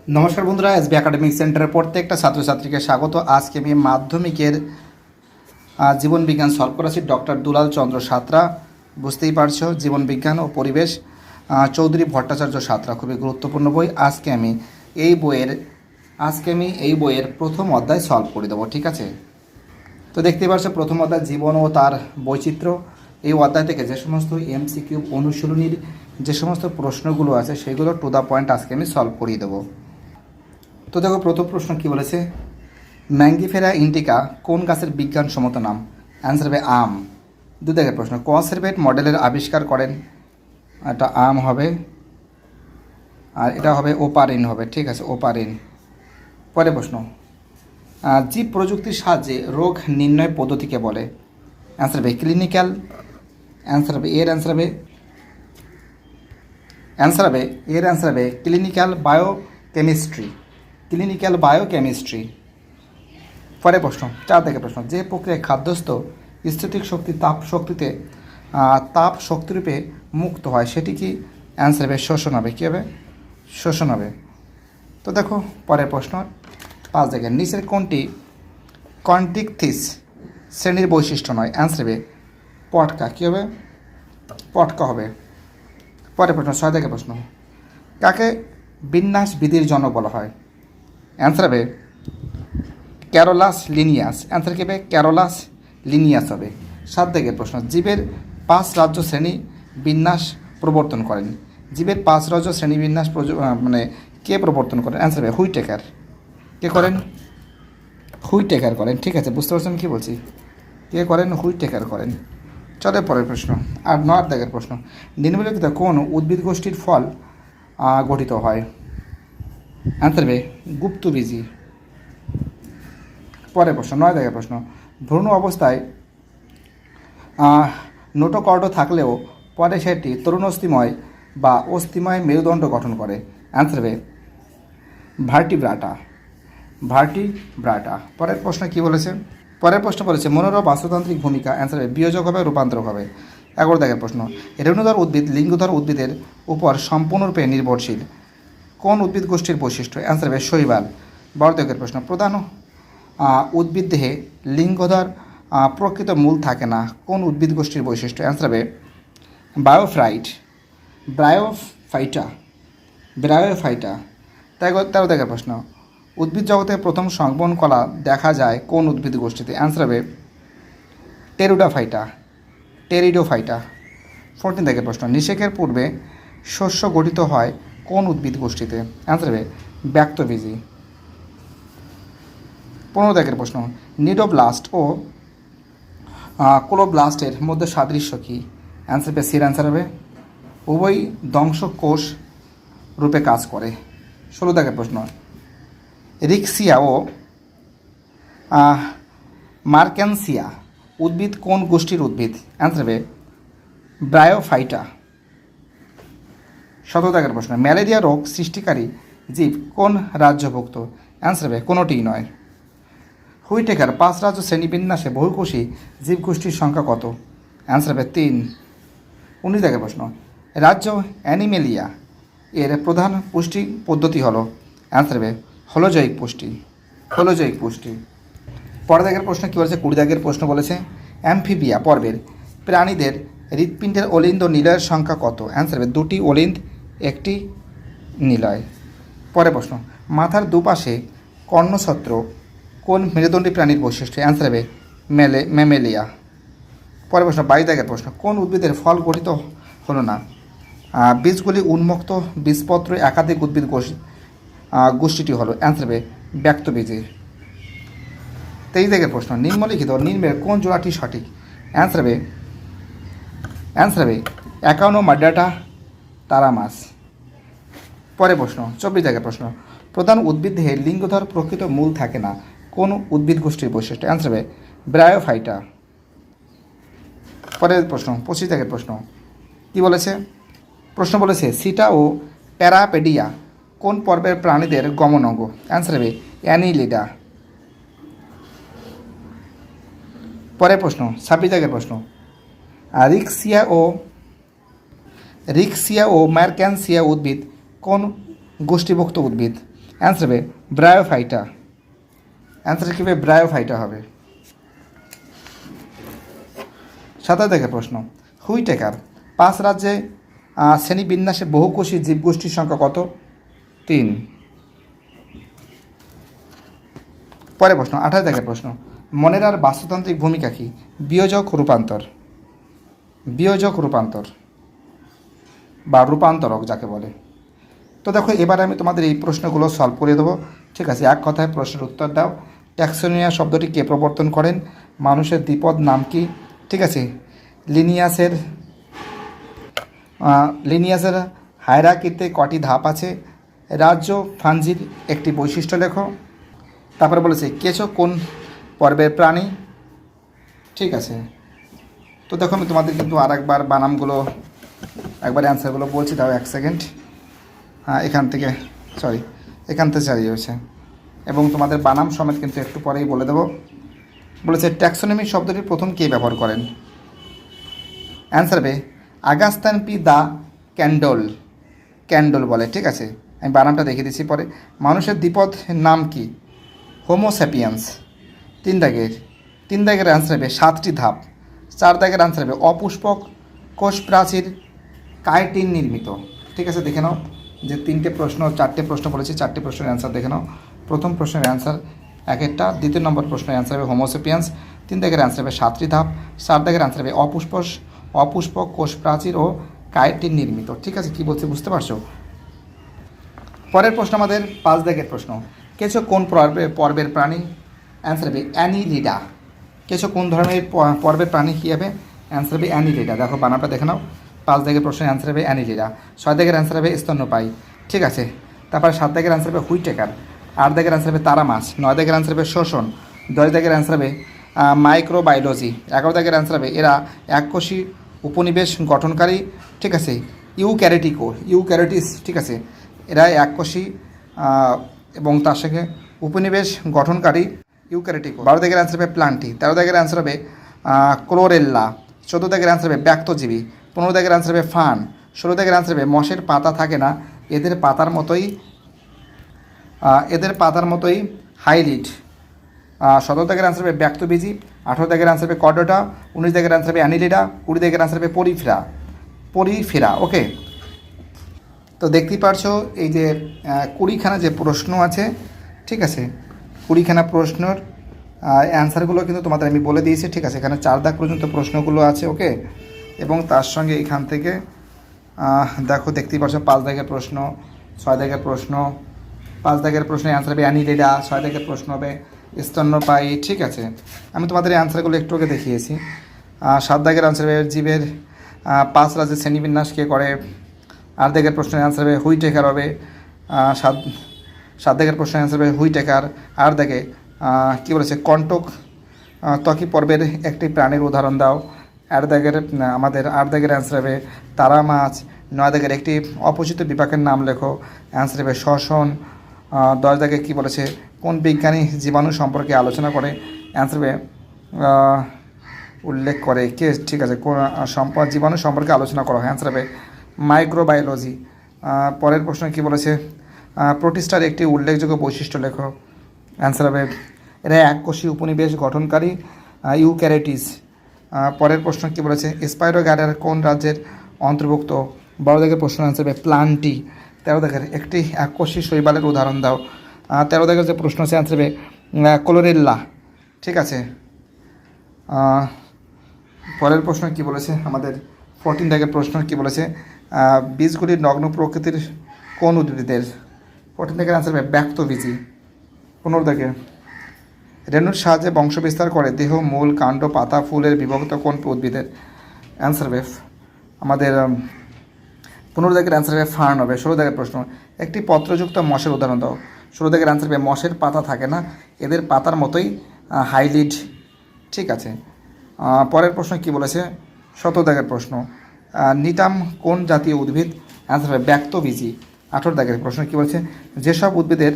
নমস্কার বন্ধুরা, SB academic সেন্টারের প্রত্যেকটা ছাত্রছাত্রীকে স্বাগত। আজকে আমি মাধ্যমিকের জীবন বিজ্ঞান সলভ করাচ্ছি ডক্টর দুলাল চন্দ্র সাঁতরা। বুঝতেই পারছো, জীবন বিজ্ঞান ও পরিবেশ, চৌধুরী ভট্টাচার্য সাঁতরা, খুবই গুরুত্বপূর্ণ বই। আজকে আমি এই বইয়ের প্রথম অধ্যায় সলভ করে দেবো, ঠিক আছে? তো দেখতেই পাচ্ছ প্রথম অধ্যায় জীবন ও তার বৈচিত্র্য। এই অধ্যায় থেকে যে সমস্ত এমসিকিউ অনুশীলনীর যে সমস্ত প্রশ্নগুলো আছে সেগুলো টু দ্য পয়েন্ট আজকে আমি সলভ করিয়ে দেবো। তো দেখো, প্রথম প্রশ্ন কি বলেছে, ম্যাঙ্গিফেরা ইন্ডিকা কোন গাছের বিজ্ঞানসম্মত নাম? অ্যান্সার হবে আম। দুদিকের প্রশ্ন, কনসারভেট মডেলের আবিষ্কার করেন? এটা আম হবে, আর এটা হবে ওপারিন হবে, ঠিক আছে, ওপারিন। পরের প্রশ্ন, জীব প্রযুক্তির সাহায্যে রোগ নির্ণয় পদ্ধতিকে বলে? অ্যান্সার হবে ক্লিনিক্যাল। অ্যান্সার হবে ক্লিনিক্যাল বায়োকেমিস্ট্রি। পরের প্রশ্ন, 4 থেকে প্রশ্ন, যে প্রক্রিয়ায় খাদ্যস্থ স্থিতিক শক্তি তাপ শক্তিরূপে মুক্ত হয় সেটি কি? অ্যান্সার হবে শোষণ হবে। কী হবে? শোষণ হবে। তো দেখো পরের প্রশ্ন 5 থেকে, নিচের কোনটি কন্টিকথিস শ্রেণীর বৈশিষ্ট্য নয়? অ্যান্সার হবে পটকা। কী হবে? পটকা হবে। পরের প্রশ্ন 6 থেকে প্রশ্ন, কাকে বিন্যাস বিধির জনক বলা হয়? অ্যান্সার হবে ক্যারোলাস লিনিয়াস। অ্যান্সার কী হবে? ক্যারোলাস লিনিয়াস হবে। 7 থেকে প্রশ্ন, জীবের 5 রাজ্য শ্রেণী বিন্যাস প্রবর্তন করেন? জীবের 5 রাজ্য শ্রেণী বিন্যাস কে প্রবর্তন করেন? অ্যান্সার হবে হুইটেকার। কে করেন? হুইটেকার করেন, ঠিক আছে, বুঝতে পারছেন কী বলছি? কে করেন? হুইটেকার করেন। চলে পরের প্রশ্ন। আর 9 দাগের প্রশ্ন, নিম্নলিখিত কোন উদ্ভিদ গোষ্ঠীর ফল গঠিত হয়? অ্যান্সার হবে গুপ্তবীজি। পরের প্রশ্ন 9 দাগের প্রশ্ন, ভ্রূণ অবস্থায় নোটোকর্ড থাকলেও পরে সেটি তরুণস্থিময় বা অস্থিময় মেরুদণ্ড গঠন করে? অ্যান্সার হবে ভার্টিব্রাটা। পরের প্রশ্ন কি বলেছে? পরের প্রশ্ন বলেছে মনোরব বাস্তুতান্ত্রিক ভূমিকা? অ্যান্সার হবে বিয়োজক হবে, রূপান্তরক হবে। 11 দাগের প্রশ্ন, রেণুধর উদ্ভিদ লিঙ্গধর উদ্ভিদের উপর সম্পূর্ণরূপে নির্ভরশীল? কোন উদ্ভিদ গোষ্ঠীর বৈশিষ্ট্য? অ্যান্সার হবে শৈবাল। 12 দাগের প্রশ্ন, প্রধান উদ্ভিদ দেহে লিঙ্গধর প্রকৃত মূল থাকে না, কোন উদ্ভিদ গোষ্ঠীর বৈশিষ্ট্য? অ্যান্সার হবে ব্রায়োফাইটা। 13 দাগের প্রশ্ন, উদ্ভিদ জগতে প্রথম সংবহন কলা দেখা যায় কোন উদ্ভিদ গোষ্ঠীতে? অ্যান্সার হবে টেরিডোফাইটা। 14 দাগের প্রশ্ন, নিষেকের পূর্বে শস্য গঠিত হয় কোন উদ্ভিদ গোষ্ঠীতে? অ্যান্সার হবে ব্যক্তবীজি। 15 দাগের প্রশ্ন, নিডোব্লাস্ট ও ক্লোব্লাস্টের মধ্যে সাদৃশ্য কী? অ্যান্সার হবে সির। অ্যান্সার হবে উভয় দংশক কোষ রূপে কাজ করে। 16 দাগের প্রশ্ন, রিক্সিয়া ও মার্কেন্সিয়া উদ্ভিদ কোন গোষ্ঠীর উদ্ভিদ? অ্যান্সার হবে ব্রায়োফাইটা। 17 দাগের প্রশ্ন, ম্যালেরিয়া রোগ সৃষ্টিকারী জীব কোন রাজ্যভুক্ত? অ্যান্সার হবে কোনোটিই নয়। হুইটেকার 5 রাজ্য শ্রেণীবিন্যাসে বহুকোষী জীবগোষ্ঠীর সংখ্যা কত? অ্যান্সার হবে 3। 19 দাগের প্রশ্ন, রাজ্য অ্যানিমেলিয়া এর প্রধান পুষ্টি পদ্ধতি হলো? অ্যান্সার হবে হলোজৈবিক পুষ্টি। পরের দাগের প্রশ্ন কী বলেছে? 20 দাগের প্রশ্ন বলেছে অ্যামফিবিয়া পর্বের প্রাণীদের হৃৎপিণ্ডের অলিন্দ নিলয়ের সংখ্যা কত? অ্যান্সার হবে 2টি অলিন্দ 1টি নিলয়। পরের প্রশ্ন, মাথার দুপাশে কর্ণছত্র কোন মেরুদণ্ডী প্রাণীর বৈশিষ্ট্য? অ্যান্সার হবে ম্যামেলিয়া। পরের প্রশ্ন 22 দাগের প্রশ্ন, কোন উদ্ভিদের ফল গঠিত হলো না? বীজগুলি উন্মুক্ত বীজপত্র একাধিক উদ্ভিদ গোষ্ঠীটি হলো? অ্যান্সার হবে ব্যক্তবীজি। 23 দাগের প্রশ্ন, নিম্নলিখিত নিম্নের কোন জোড়াটি সঠিক? অ্যান্সার হবে অ্যাকাউনো মাড্ডাটা তারামাস। পরের প্রশ্ন 24 দাগের প্রশ্ন, প্রধান উদ্ভিদ দেহে লিঙ্গধর প্রকৃত মূল থাকে না, কোন উদ্ভিদ গোষ্ঠীর বৈশিষ্ট্য? অ্যান্সার হবে ব্রায়োফাইটা। পরের প্রশ্ন 25 দাগের প্রশ্ন কি বলেছে? প্রশ্ন বলেছে সিটা ও প্যারাপেডিয়া কোন পর্বের প্রাণীদের গমন অঙ্গ? অ্যান্সার হবে অ্যানিলিডা। পরের প্রশ্ন 26 দাগের প্রশ্ন, রিক্সিয়া ও ম্যারক্যানসিয়া উদ্ভিদ কোন গোষ্ঠীভুক্ত উদ্ভিদ? অ্যান্সার হবে ব্রায়োফাইটা। অ্যান্সার কী হবে? ব্রায়োফাইটা হবে। 27 দেখে প্রশ্ন, হুইটেকার 5 রাজ্যে শ্রেণীবিন্যাসে বহুকোষী জীবগোষ্ঠীর সংখ্যা কত? 3। পরে প্রশ্ন 28 দেখে প্রশ্ন, মনেরার বাস্তুতান্ত্রিক ভূমিকা কী? বিয়োজক রূপান্তর। বিয়োজক রূপান্তর বা রূপান্তরক যাকে বলে। তো দেখো এবার আমি তোমাদের এই প্রশ্নগুলো সলভ করে দেবো। ঠিক আছে, এক কথায় প্রশ্নের উত্তর দাও। ট্যাক্সোনিয়া শব্দটি কে প্রবর্তন করেন? মানুষের দ্বিপদ নাম কি? ঠিক আছে, লিনিয়াসের হায়ারার্কিতে কটি ধাপ আছে? রাজ্য ফাঞ্জির একটি বৈশিষ্ট্য লেখো। তারপরে বলেছে কেঁচো কোন পর্বের প্রাণী? ঠিক আছে, তো দেখো আমি তোমাদের কিন্তু আরেকবার বানামগুলো একবার অ্যান্সারগুলো বলছি, দাও 1 সেকেন্ড। হ্যাঁ, এখান থেকে চালিয়ে হয়েছে এবং তোমাদের বানাম সমেত কিন্তু একটু পরেই বলে দেবো। বলেছে ট্যাক্সোনমি শব্দটি প্রথম কে ব্যবহার করেন? অ্যান্সার হবে আগাস্তান পি দা ক্যান্ডল বলে। ঠিক আছে, আমি বানামটা দেখিয়ে দিচ্ছি পরে। মানুষের দ্বিপদ নাম কি? হোমোস্যাপিয়েন্স। 3 দাগের অ্যান্সার হবে 7টি ধাপ। 4 দাগের অ্যান্সার হবে অপুষ্পক কোষ প্রাচীর কাইটিন নির্মিত। ঠিক আছে, দেখে নাও যে 4টে প্রশ্ন বলেছি, 4টে প্রশ্নের অ্যান্সার দেখে নাও। প্রথম প্রশ্নের অ্যান্সার এক একটা, দ্বিতীয় নম্বর প্রশ্নের অ্যান্সার হবে হোমোসেপিয়েন্স, 3 দাগের অ্যান্সার হবে 7টি ধাপ, 4 দাগের অ্যান্সার হবে অপুষ্পক কোষ প্রাচীর ও কাইটিন নির্মিত। ঠিক আছে, কী বলছে বুঝতে পারছো? পরের প্রশ্ন আমাদের 5 দাগের প্রশ্ন, কেঁচো কোন পর্বের প্রাণী? অ্যান্সার হবে অ্যানিলিডা। কেঁচো কোন ধরনের পর্বের প্রাণী কী হবে? অ্যান্সার হবে অ্যানিলিডা। দেখো বানানটা দেখে নাও। 5 দাগের প্রশ্নের অ্যান্সার হবে অ্যানিলিডা। 6 দাগের অ্যান্সার হবে স্তন্যপায়ী। ঠিক আছে, তারপরে 7 দাগের অ্যান্সার হবে হুইটেকার। 8 দাগের অ্যান্সার হবে তারা মাছ। 9 দাগের অ্যান্সার হবে শোষণ। 10 দাগের অ্যান্সার হবে মাইক্রোবায়োলজি। 11 দাগের অ্যান্সার হবে এরা এককোষী উপনিবেশ গঠনকারী। ঠিক আছে, ইউক্যারিওটিস। ঠিক আছে, এরা এককোষী এবং তার সঙ্গে উপনিবেশ গঠনকারী ইউক্যারিওটিক। 12 দাগের অ্যান্সার হবে প্লান্টি। 13 দাগের অ্যান্সার হবে ক্লোরেল্লা। 14 দাগের অ্যান্সার হবে ব্যক্তজীবী। 15 দাগের অ্যান্সার হবে ফান। 16 দাগের অ্যান্সার হবে মশের পাতা থাকে না, এদের পাতার মতোই হাইলিড। 17 দাগের অ্যান্সার হবে ব্যক্তবীজী। 18 দাগের অ্যান্সার হবে কর্ডোটা। 19 দাগের অ্যান্সার হবে অ্যানিলিডা। 20 দাগের অ্যান্সার হবে পরিফেরা। ওকে, তো দেখতেই পারছো এই যে 20খানা যে প্রশ্ন আছে। ঠিক আছে, 20খানা প্রশ্নর অ্যান্সারগুলো কিন্তু তোমাদের আমি বলে দিয়েছি। ঠিক আছে, এখানে 4 দাগ পর্যন্ত প্রশ্নগুলো আছে। ওকে, এবং তার সঙ্গে এখান থেকে দেখো দেখতেই পাচ্ছ 5 দাগের প্রশ্ন, 6 দাগের প্রশ্ন। 5 দাগের প্রশ্নের অ্যান্সার হবে অ্যানিলিডা। 6 দাগের প্রশ্ন হবে স্তন্যপায়ী। ঠিক আছে, আমি তোমাদের এই অ্যান্সারগুলো একটু আগে দেখিয়েছি। 7 দাগের অ্যান্সার হবে জীবের 5 রাজ্যের শ্রেণীবিন্যাস কে করে? 8 দাগের প্রশ্নের অ্যান্সার হবে হুইটেকার হবে। 7 দাগের প্রশ্নের অ্যান্সার হবে হুইটেকার। 8 দাগে কী বলেছে? কণ্টক ত্বকী পর্বের একটি প্রাণীর উদাহরণ দাও। 8 দাগের অ্যান্সার হবে তারা মাছ। 9 দাগের একটি অপচিত বিপাকের নাম লেখো। অ্যান্সার হবে শ্বসন। 10 দাগে কী বলেছে? কোন বিজ্ঞানী জীবাণু সম্পর্কে আলোচনা করে? অ্যান্সার হবে উল্লেখ করে কে? ঠিক আছে, কোন জীবাণু সম্পর্কে আলোচনা করা হয়? অ্যান্সার হবে মাইক্রোবায়োলজি। পরের প্রশ্ন কী বলেছে? প্রোটিস্টার একটি উল্লেখযোগ্য বৈশিষ্ট্য লেখো। অ্যান্সার হবে এরা এককোষী উপনিবেশ গঠনকারী ইউক্যারিওটিস। পরের প্রশ্ন কী বলেছে? স্পাইরোগ্যাডার কোন রাজ্যের অন্তর্ভুক্ত? 12 দাগের প্রশ্ন অ্যান্সার হবে প্লান্টি। 13 দাগের একটি এককোষী শৈবালের উদাহরণ দাও। 13 দাগের যে প্রশ্ন আছে অ্যান্সার হবে ক্লোরেল্লা। ঠিক আছে, পরের প্রশ্ন কী বলেছে আমাদের? 14 দাগের প্রশ্ন কী বলেছে? বীজগুলির নগ্ন প্রকৃতির কোন উদ্ভিদের? 14 দাগের অ্যান্সার হবে ব্যক্তবীজী। 15 দাগে রেণুর সাহায্যে বংশবিস্তার করে দেহ, মূল, কাণ্ড, পাতা, ফুলের বিভক্ত কোন উদ্ভিদের? অ্যান্সার হবে আমাদের 15 দাগের অ্যান্সার হবে ফার্ন হবে। 16 দাগের প্রশ্ন একটি পত্রযুক্ত মশের উদাহরণ দাও। 16 দাগের অ্যান্সার হবে মশের পাতা থাকে না, এদের পাতার মতোই হাইলিড। ঠিক আছে, পরের প্রশ্ন কি বলেছে? 17 দাগের প্রশ্ন নিটাম কোন জাতীয় উদ্ভিদ? অ্যান্সার হবে ব্যক্তবীজী। 18 দাগের প্রশ্ন কী বলেছে? যেসব উদ্ভিদের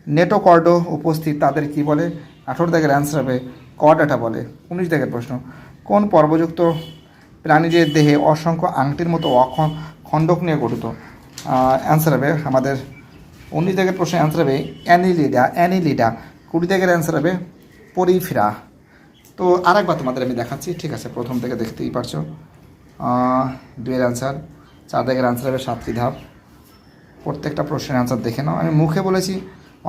নেটোকর্ডো উপস্থিত তাদের কি বলে? 18 দাগের অ্যান্সার হবে কর্ডাটা বলে। 19 দাগের প্রশ্ন কোন পর্বযুক্ত প্রাণীদের দেহে অসংখ্য আংটির মতো খণ্ডক নিয়ে গঠিত? অ্যান্সার হবে আমাদের 19 দাগের প্রশ্নের অ্যান্সার হবে অ্যানিলিডা। 20 দাগের অ্যান্সার হবে পরিফেরা। তো আরেকবার তোমাদের আমি দেখাচ্ছি, ঠিক আছে? প্রথম থেকে দেখতেই পারছো। 2-এর অ্যান্সার, 4 দাগের অ্যান্সার হবে 7টি ধাপ। প্রত্যেকটা প্রশ্নের অ্যান্সার দেখে নাও। আমি মুখে বলেছি,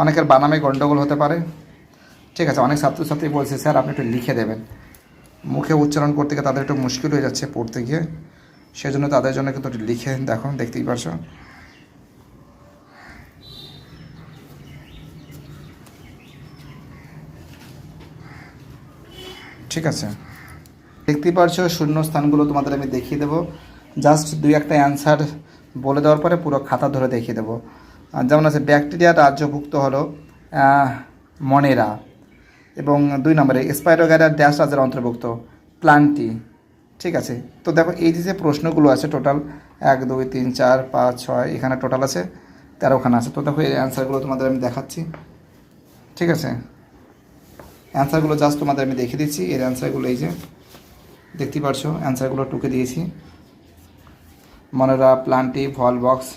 অনেকের বানামে গণ্ডগোল হতে পারে, ঠিক আছে? অনেক ছাত্রছাত্রী বলছে স্যার আপনি একটু লিখে দেবেন। মুখে উচ্চারণ করতে গিয়ে তাদের একটু মুশকিল হয়ে যাচ্ছে পড়তে গিয়ে, সেজন্য তাদের জন্য কিন্তু একটু লিখে দেখো, দেখতেই পারছো। ঠিক আছে, দেখতেই পারছো শূন্যস্থানগুলো তোমাদের আমি দেখিয়ে দেবো। জাস্ট 2-একটা অ্যান্সার বলে দেওয়ার পরে পুরো খাতা ধরে দেখিয়ে দেবো। যেমন আছে ব্যাকটেরিয়ার রাজ্যভুক্ত হলো মনেরা, এবং 2 নম্বরে স্পাইরোগ্যারা ড্যাশ রাজ্যের অন্তর্ভুক্ত প্লান্টি। ঠিক আছে, তো দেখো এই যে প্রশ্নগুলো আছে টোটাল 1 2 3 4 5 6 এখানে টোটাল আছে 13খানা আছে। তো দেখো এই অ্যান্সারগুলো তোমাদের আমি দেখাচ্ছি, ঠিক আছে? অ্যান্সারগুলো জাস্ট তোমাদের আমি দেখিয়ে দিচ্ছি। এর অ্যান্সারগুলো এই যে দেখতেই পারছো, অ্যান্সারগুলো টুকে দিয়েছি। মনেরা, প্লান্টি, ভলবক্স,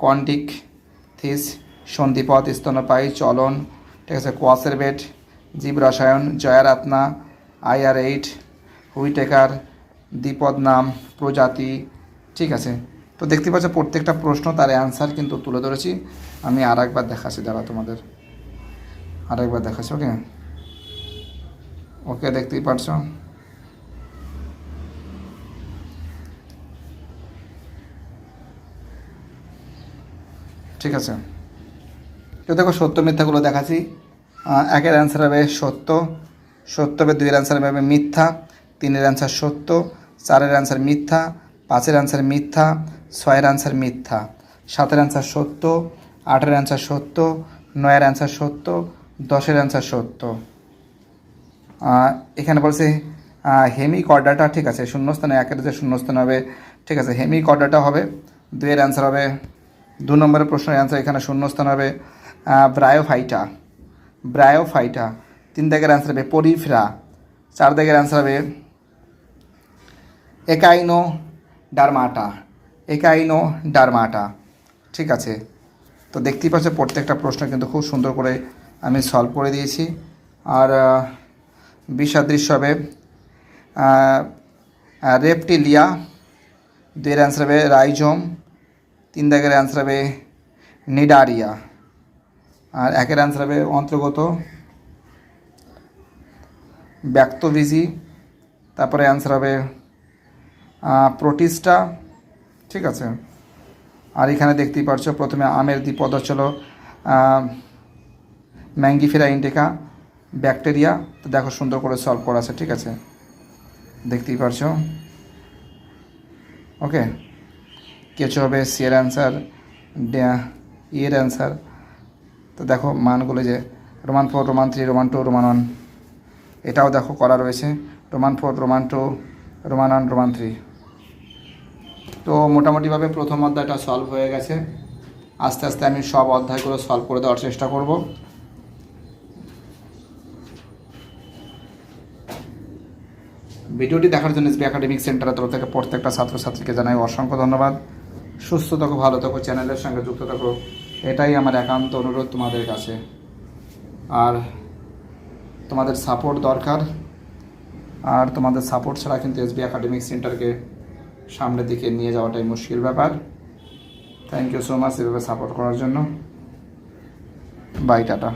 কন্টিক থিস, সন্ধিপথ, স্তন্যপায়ী, চলন, ঠিক আছে? কোয়াসেরবেট, জীব রসায়ন, জয়ারাত্না, IR8, হুইটেকার, দ্বিপদ নাম, প্রজাতি, ঠিক আছে? তো দেখতে পাচ্ছ প্রত্যেকটা প্রশ্ন তার অ্যান্সার কিন্তু তুলে ধরেছি। আমি আরেকবার দেখাচ্ছি, দাঁড়া তোমাদের আরেকবার দেখাচ্ছি। ওকে ওকে, দেখতেই পারছো। ঠিক আছে, তো দেখো সত্য মিথ্যাগুলো দেখাচ্ছি। 1-এর অ্যান্সার হবে সত্য, সত্য হবে। 2-এর অ্যান্সার হবে মিথ্যা, 3-এর অ্যান্সার সত্য, 4-এর অ্যান্সার মিথ্যা, 5-এর অ্যান্সার মিথ্যা, 6-এর অ্যান্সার মিথ্যা, 7-এর অ্যান্সার সত্য, 8-এর অ্যান্সার সত্য, 9-এর অ্যান্সার সত্য, 10-এর অ্যান্সার সত্য। এখানে বলছে হেমিকর্ডাটা, ঠিক আছে? শূন্যস্থানে 1-এর যে শূন্যস্থান হবে, ঠিক আছে? হেমিকর্ডাটা হবে। 2-এর অ্যান্সার হবে, 2 নম্বরের প্রশ্নের অ্যান্সার এখানে শূন্যস্থান হবে ব্রায়োফাইটা, ব্রায়োফাইটা। 3 দাগের অ্যান্সার হবে পরিফেরা। 4 দাগের অ্যান্সার হবে একাইনো ডারমাটা, একাইনো ডারমাটা, ঠিক আছে? তো দেখতেই পাচ্ছ প্রত্যেকটা প্রশ্ন কিন্তু খুব সুন্দর করে আমি সলভ করে দিয়েছি। আর বিসাদৃশ্য হবে রেপটিলিয়া। 2-এর অ্যান্সার হবে রাইজোম, 3 দাগের অ্যান্সার হবে নিডারিয়া, আর 1-এর অ্যান্সার হবে অন্তর্গত ব্যাক্টোভিজি। তারপরে অ্যান্সার হবে প্রোটিস্টা, ঠিক আছে? আর এখানে দেখতেই পারছো প্রথমে আমের দ্বিপদ ছিল ম্যাঙ্গিফেরা ইন্ডিকা ব্যাকটেরিয়া। তো দেখো সুন্দর করে সলভ করা আছে, ঠিক আছে? দেখতেই পারছো। ওকে, কেঁচো হবে সি-এর অ্যান্সার, এর অ্যান্সার। তো দেখো মানগুলো যে রোমান 4, রোমান 3, রোমান 2, রোমান 1, এটাও দেখো করা রয়েছে রোমান 4, রোমান 2, রোমান 1, রোমান 3। তো মোটামুটিভাবে প্রথম অধ্যায়টা সলভ হয়ে গেছে। আস্তে আস্তে আমি সব অধ্যায়গুলো সলভ করে দেওয়ার চেষ্টা করব। ভিডিওটি দেখার জন্য এসবি একাডেমিক সেন্টারের তরফ থেকে প্রত্যেকটা ছাত্রছাত্রীকে জানাই অসংখ্য ধন্যবাদ। সুস্থ থাকো, ভালো থাকো, চ্যানেলের সঙ্গে যুক্ত থাকো, এটাই আমার একান্ত অনুরোধ তোমাদের কাছে। আর তোমাদের সাপোর্ট দরকার, আর তোমাদের সাপোর্ট ছাড়া কিন্তু এসবি একাডেমিক সেন্টারকে সামনের দিকে নিয়ে যাওয়াটাই মুশকিল ব্যাপার। থ্যাংক ইউ সো মাচ এভাবে সাপোর্ট করার জন্য। Bye, tata.